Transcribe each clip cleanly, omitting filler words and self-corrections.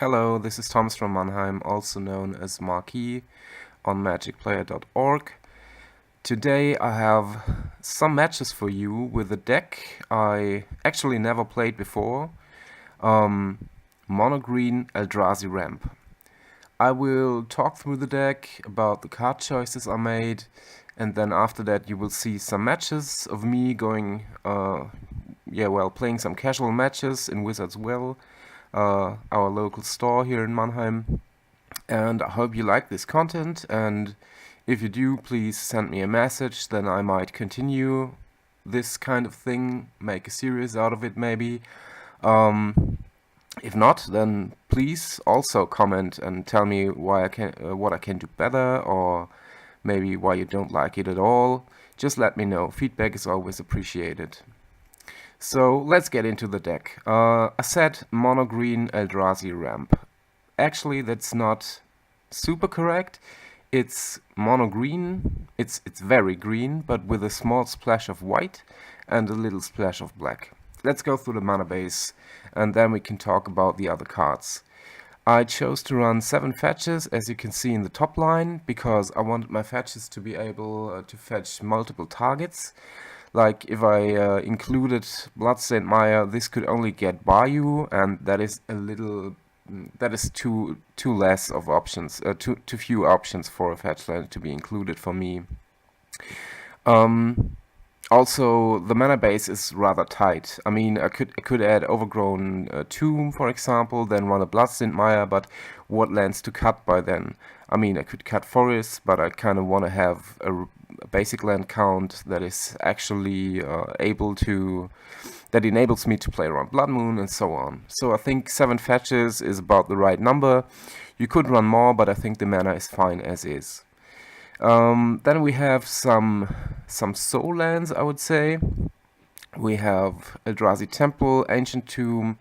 Hello, this is Thomas from Mannheim, also known as Marquis on magicplayer.org. Today I have some matches for you with a deck I actually never played before, Mono Green Eldrazi Ramp. I will talk through the deck, about the card choices I made, and then after that you will see some matches of me going, playing some casual matches in Wizards Well, our local store here in Mannheim. And I hope you like this content, and if you do, please send me a message, then I might continue this kind of thing, make a series out of it maybe. If not, then please also comment and tell me why what I can do better, or maybe why you don't like it at all. Just let me know. Feedback is always appreciated. So let's get into the deck. I said mono green Eldrazi ramp. Actually, that's not super correct. It's mono green. It's very green, but with a small splash of white and a little splash of black. Let's go through the mana base, and then we can talk about the other cards. I chose to run 7 fetches, as you can see in the top line, because I wanted my fetches to be able to fetch multiple targets. Like if I included Bloodstained Mire, this could only get Bayou, and that is too less of options, too few options for a fetch land to be included for me. Also, the mana base is rather tight. I mean, I could add Overgrown Tomb, for example, then run a Bloodstained Mire, but what lands to cut by then? I mean, I could cut forests, but I kind of want to have a basic land count that is actually that enables me to play around Blood Moon and so on. So I think 7 fetches is about the right number. You could run more, but I think the mana is fine as is. Then we have some soul lands, I would say. We have Eldrazi Temple, Ancient Tomb,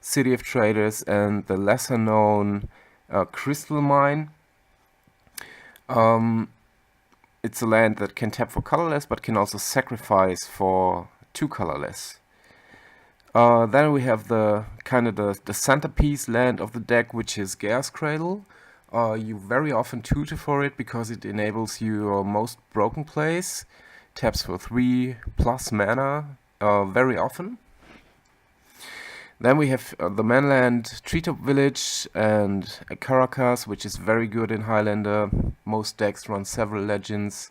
City of Traders, and the lesser known Crystal Mine. It's a land that can tap for colorless, but can also sacrifice for 2 colorless. Then we have the centerpiece land of the deck, which is Gaea's Cradle. You very often tutor for it because it enables your most broken plays. Taps for 3 plus mana very often. Then we have the Manland Treetop Village and a Caracas, which is very good in Highlander. Most decks run several legends.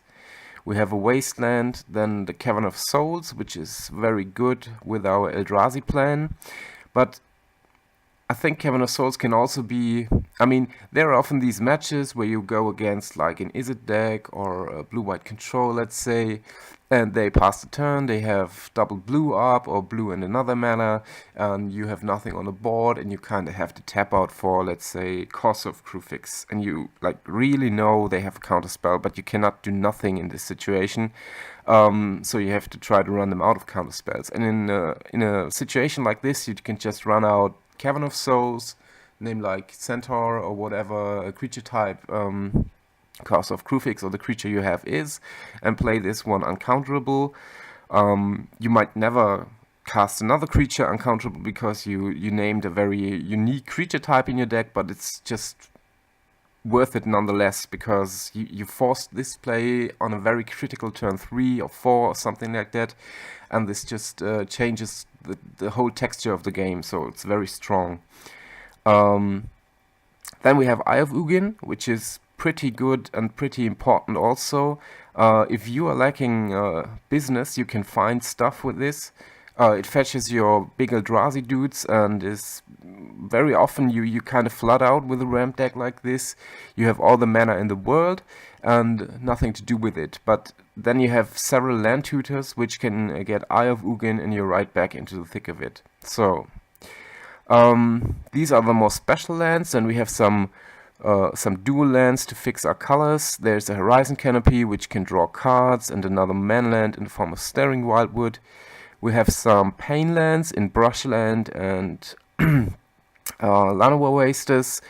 We have a Wasteland, then the Cavern of Souls, which is very good with our Eldrazi plan. But I think Cavern of Souls can also be... I mean, there are often these matches where you go against like an Izzet deck or a blue-white control, let's say, and they pass the turn, they have double blue up or blue and another mana, and you have nothing on the board, and you kind of have to tap out for, let's say, Course of Crucifix, and you like really know they have a counterspell, but you cannot do nothing in this situation. So you have to try to run them out of counterspells. And in a situation like this, you can just run out Cavern of Souls, name like Centaur or whatever a creature type Course of Crucifix or the creature you have is, and play this one uncounterable. You might never cast another creature uncounterable because you named a very unique creature type in your deck, but it's just worth it nonetheless because you forced this play on a very critical turn 3 or 4 or something like that, and this just changes the whole texture of the game, so it's very strong. Then we have Eye of Ugin, which is pretty good and pretty important also. If you are lacking business, you can find stuff with this. It fetches your big Eldrazi dudes and is very often you kind of flood out with a ramp deck like this. You have all the mana in the world and nothing to do with it. But then you have several land tutors which can get Eye of Ugin and you're right back into the thick of it. So these are the more special lands, and we have some dual lands to fix our colors. There's a Horizon Canopy which can draw cards, and another manland in the form of Staring Wildwood. We have some Pain lands in Brushland and Llanowar Wasters,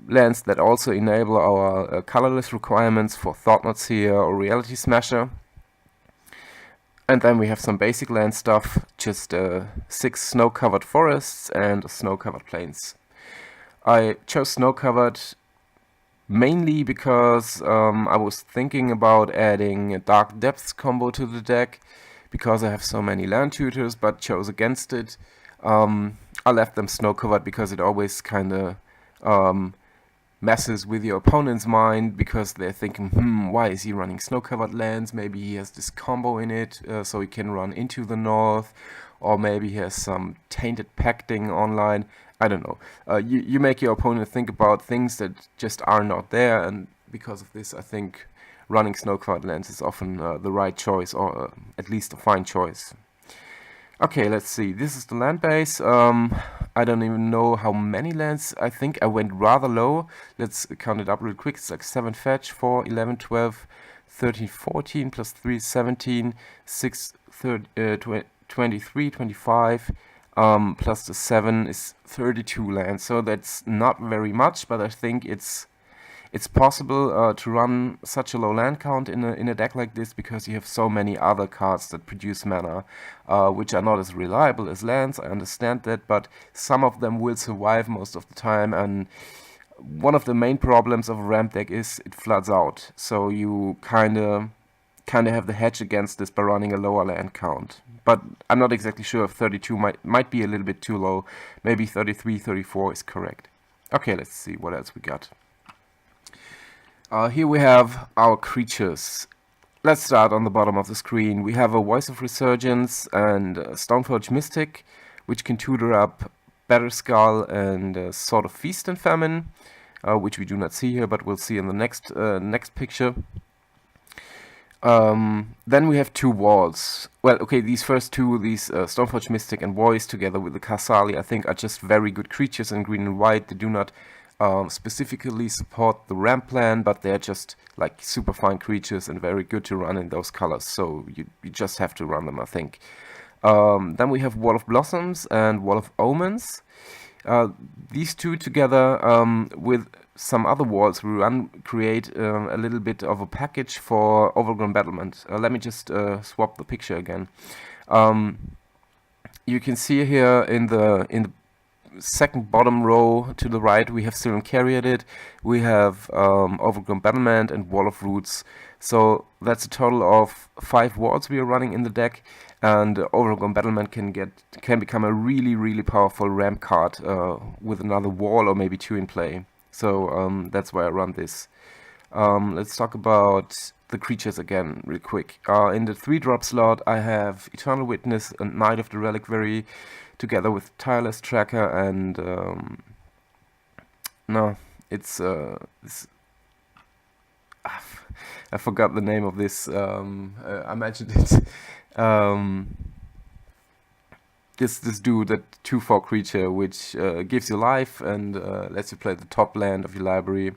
lands that also enable our colorless requirements for Thought-Knot Seer or Reality Smasher. And then we have some basic land stuff, just 6 snow-covered forests and snow-covered plains. I chose Snow Covered mainly because I was thinking about adding a Dark Depths combo to the deck because I have so many land tutors, but chose against it. I left them Snow Covered because it always kind of messes with your opponent's mind because they're thinking, why is he running snow-covered lands? Maybe he has this combo in it, so he can run into the north, or maybe he has some tainted pacting online. I don't know. You make your opponent think about things that just are not there, and because of this, I think running snow-covered lands is often the right choice, or at least a fine choice. Okay, let's see. This is the land base. I don't even know how many lands. I think I went rather low. Let's count it up real quick. It's like 7 fetch, 4, 11, 12, 13, 14, plus 3, 17, 6, 23, 25, plus the 7 is 32 lands. So that's not very much, but I think it's possible to run such a low land count in a deck like this because you have so many other cards that produce mana, which are not as reliable as lands. I understand that, but some of them will survive most of the time. And one of the main problems of a ramp deck is it floods out, so you kind of have the hedge against this by running a lower land count. But I'm not exactly sure if 32 might be a little bit too low. Maybe 33, 34 is correct. Okay, let's see what else we got. Here we have our creatures. Let's start on the bottom of the screen. We have a Voice of Resurgence and Stoneforge Mystic, which can tutor up Batterskull and Sword of Feast and Famine, which we do not see here, but we'll see in the next picture. Then we have two walls. Well, okay, these first two, these Stoneforge Mystic and Voice together with the Kasali, I think are just very good creatures in green and white. They do not specifically support the ramp plan, but they're just like super fine creatures and very good to run in those colors, so you just have to run them, I think. Then we have Wall of Blossoms and Wall of Omens. These two together with some other walls we create a little bit of a package for Overgrown Battlement. Let me just swap the picture again. You can see here in the second bottom row to the right, we have Serum Caryatid, we have Overgrown Battlement and Wall of Roots. So that's a total of 5 walls we are running in the deck, and Overgrown Battlement can become a really powerful ramp card with another wall or maybe 2 in play. So that's why I run this. Let's talk about the creatures again real quick. In the 3-drop slot I have Eternal Witness and Knight of the Reliquary, together with Tireless Tracker and I forgot the name of this. I mentioned it. This dude, that 2/4 creature, which gives you life and lets you play the top land of your library.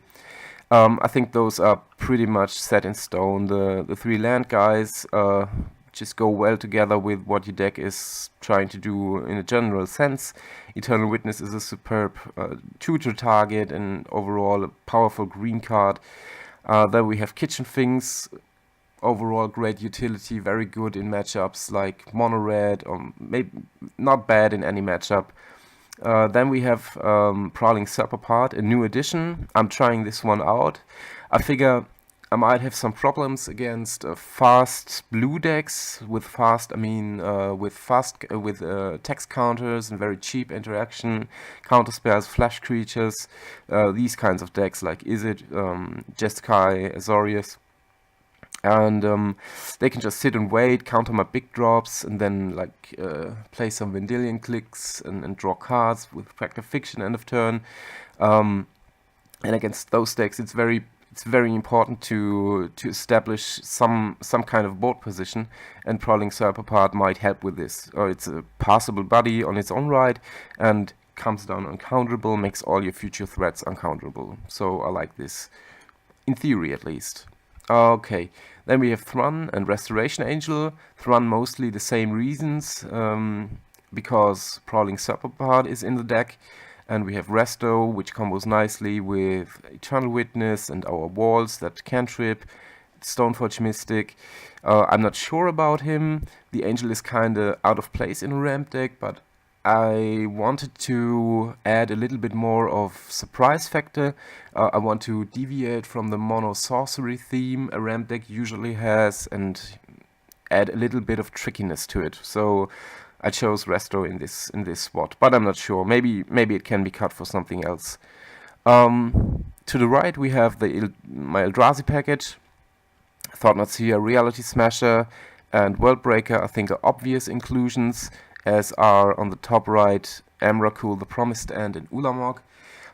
I think those are pretty much set in stone. The 3 land guys just go well together with what your deck is trying to do in a general sense. Eternal Witness is a superb tutor target and overall a powerful green card. Then we have Kitchen Finks, overall great utility, very good in matchups like Mono Red, or maybe not bad in any matchup. Then we have Prowling Serpapart, a new addition. I'm trying this one out. I figure I might have some problems against fast blue decks. With fast, I mean with text counters and very cheap interaction, counter spells, flash creatures. These kinds of decks like Izzet, Jeskai, Azorius. And they can just sit and wait, counter my big drops, and then like play some Vendilion clicks and draw cards with Practical Fiction end of turn. And against those decks, it's very important to establish some kind of board position, and Prowling Serpapart might help with this. Or it's a passable buddy on its own right, and comes down uncounterable, makes all your future threats uncounterable. So I like this, in theory at least. Okay, then we have Thrun and Restoration Angel. Thrun mostly the same reasons, because Prowling Serpapart is in the deck, and we have Resto, which combos nicely with Eternal Witness and our walls that cantrip, Stoneforge Mystic. I'm not sure about him. The Angel is kinda out of place in a ramp deck, but I wanted to add a little bit more of surprise factor. I want to deviate from the mono sorcery theme a ramp deck usually has and add a little bit of trickiness to it. So I chose Resto in this spot, but I'm not sure. Maybe it can be cut for something else. To the right we have my Eldrazi package. Thought-Knot Seer, Reality Smasher, and World Breaker, I think, are obvious inclusions, as are on the top right Emrakul, the Promised End, and Ulamog.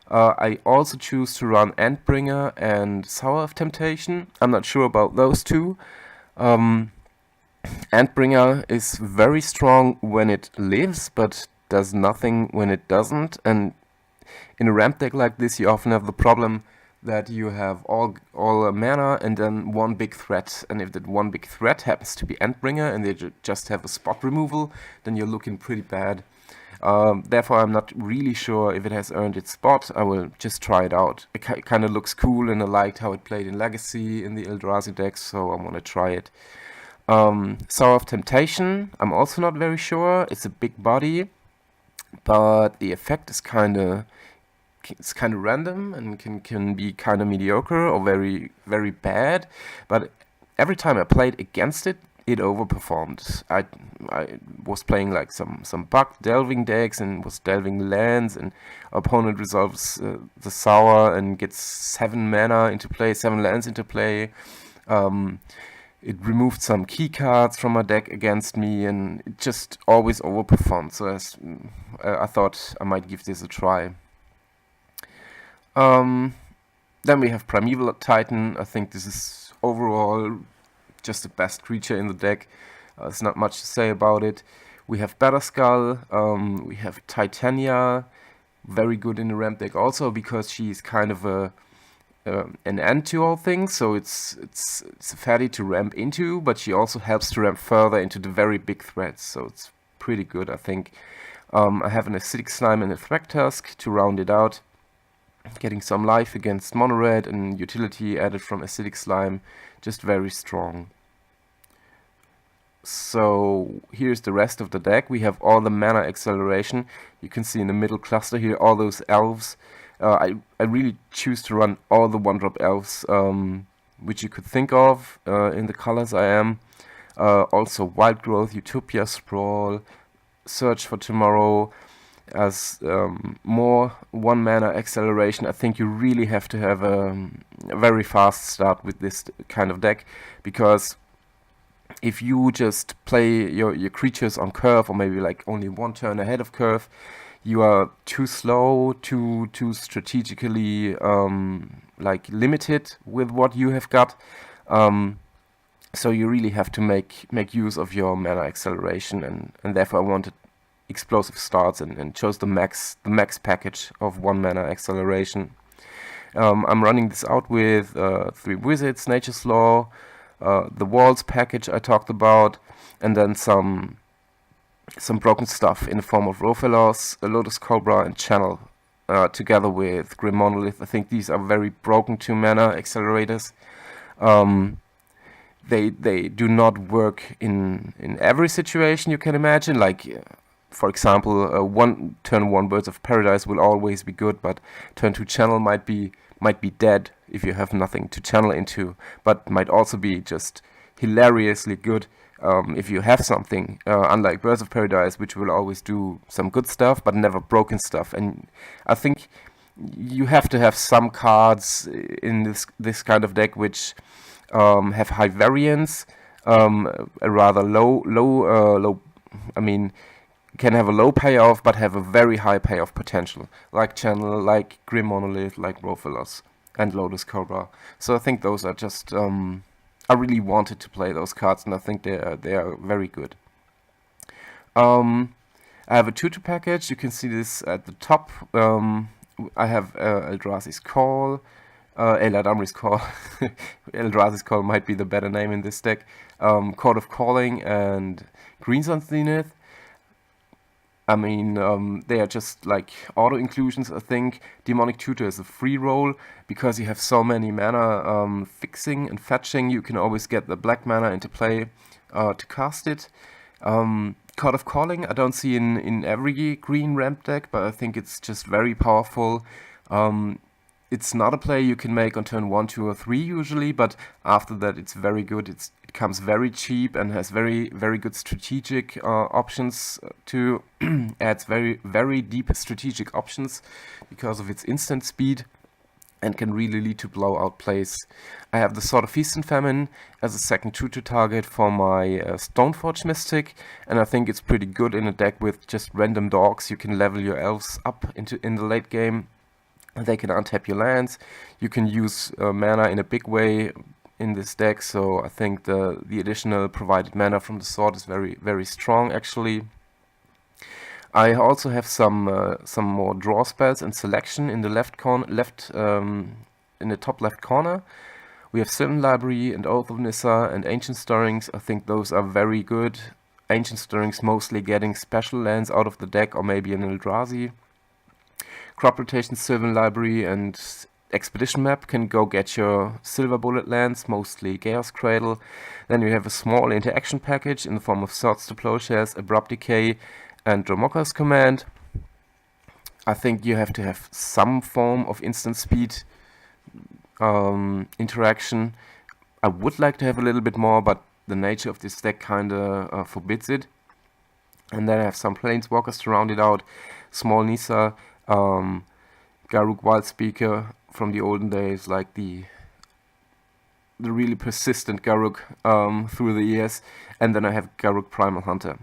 I also choose to run Endbringer and Sour of Temptation. I'm not sure about those two. Endbringer is very strong when it lives, but does nothing when it doesn't. And in a ramp deck like this, you often have the problem that you have all mana and then one big threat. And if that one big threat happens to be Endbringer and they just have a spot removal, then you're looking pretty bad. Therefore, I'm not really sure if it has earned its spot. I will just try it out. It kind of looks cool, and I liked how it played in Legacy in the Eldrazi decks, so I want to try it. Sour of Temptation, I'm also not very sure. It's a big body, but the effect is kind of random and can be kind of mediocre or very, very bad. But every time I played against it, it overperformed. I was playing like some bugged delving decks and was delving lands, and opponent resolves the Sour and gets 7 mana into play, 7 lands into play. It removed some key cards from my deck against me, and it just always overperformed. So I thought I might give this a try. Then we have Primeval Titan. I think this is overall just the best creature in the deck. There's not much to say about it. We have Batterskull. We have Titania, very good in the ramp deck also because she's kind of an end to all things. So it's fatty to ramp into, but she also helps to ramp further into the very big threats. So it's pretty good, I think. I have an Acidic Slime and a Thragtusk to round it out. Getting some life against Mono Red and utility added from Acidic Slime, just very strong. So here's the rest of the deck. We have all the mana acceleration. You can see in the middle cluster here all those elves. I really choose to run all the 1-drop elves, which you could think of in the colors I am. Also Wild Growth, Utopia Sprawl, Search for Tomorrow. As more 1 mana acceleration, I think you really have to have a very fast start with this kind of deck, because if you just play your creatures on curve, or maybe like only 1 turn ahead of curve, you are too slow, too strategically like limited with what you have got. So you really have to make use of your mana acceleration, and therefore I wanted explosive starts and chose the max package of 1 mana acceleration. I'm running this out with 3 wizards, Nature's Law, the Walls package I talked about, and then some broken stuff in the form of Rofelos, a Lotus Cobra, and Channel, together with Grim Monolith. I think these are very broken 2 mana accelerators. They do not work in every situation you can imagine. Like, for example, turn 1 Birds of Paradise will always be good, but turn 2 Channel might be dead if you have nothing to channel into, but might also be just hilariously good if you have something, unlike Birds of Paradise, which will always do some good stuff but never broken stuff. And I think you have to have some cards in this kind of deck which have high variance, a rather low. I mean, can have a low payoff but have a very high payoff potential, like Channel, like Grim Monolith, like Rofelos, and Lotus Cobra. So I think those are just I really wanted to play those cards, and I think they are very good. I have a tutor package. You can see this at the top. I have Eldrazi's Call, Eladamri's Call. Eldrazi's Call might be the better name in this deck. Court of Calling and Greensun Zenith. I mean, they are just like auto inclusions, I think. Demonic Tutor is a free roll, because you have so many mana fixing and fetching. You can always get the black mana into play to cast it. Court of Calling I don't see in every green ramp deck, but I think it's just very powerful. It's not a play you can make on turn 1, 2, or 3 usually, but after that it's very good. It comes very cheap and has very good strategic options to adds very deep strategic options because of its instant speed, and can really lead to blowout plays. I have the Sword of Feast and Famine as a second 2/2 target for my Stoneforge Mystic, and I think it's pretty good in a deck with just random dogs. You can level your elves up in the late game, and they can untap your lands. You can use mana in a big way in this deck, so I think the additional provided mana from the sword is very strong actually. I also have some more draw spells and selection in the in the top left corner. We have Sylvan Library and Oath of Nissa and Ancient Stirrings. I think those are very good. Ancient Stirrings mostly getting special lands out of the deck, or maybe an Eldrazi. Crop Rotation, Sylvan Library and Expedition Map can go get your Silver Bullet lands, mostly Chaos Cradle. Then you have a small interaction package in the form of Swords to Plowshares, Abrupt Decay, and Dromoka's Command. I think you have to have some form of instant speed interaction. I would like to have a little bit more, but the nature of this deck kinda forbids it. And then I have some Planeswalkers to round it out. Small Nissa, Garruk Wildspeaker from the olden days, like the really persistent Garruk through the years. And then I have Garruk Primal Hunter.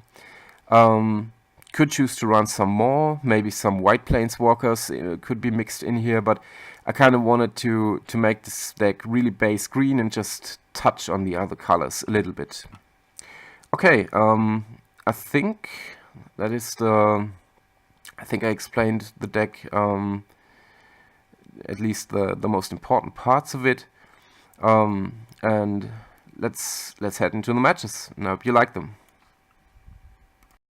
Could choose to run some more, maybe some white Planeswalkers could be mixed in here, but I kind of wanted to make this deck really base green and just touch on the other colors a little bit. Okay, I think that is I think I explained the deck, at least the most important parts of it, and let's head into the matches, and I hope you like them.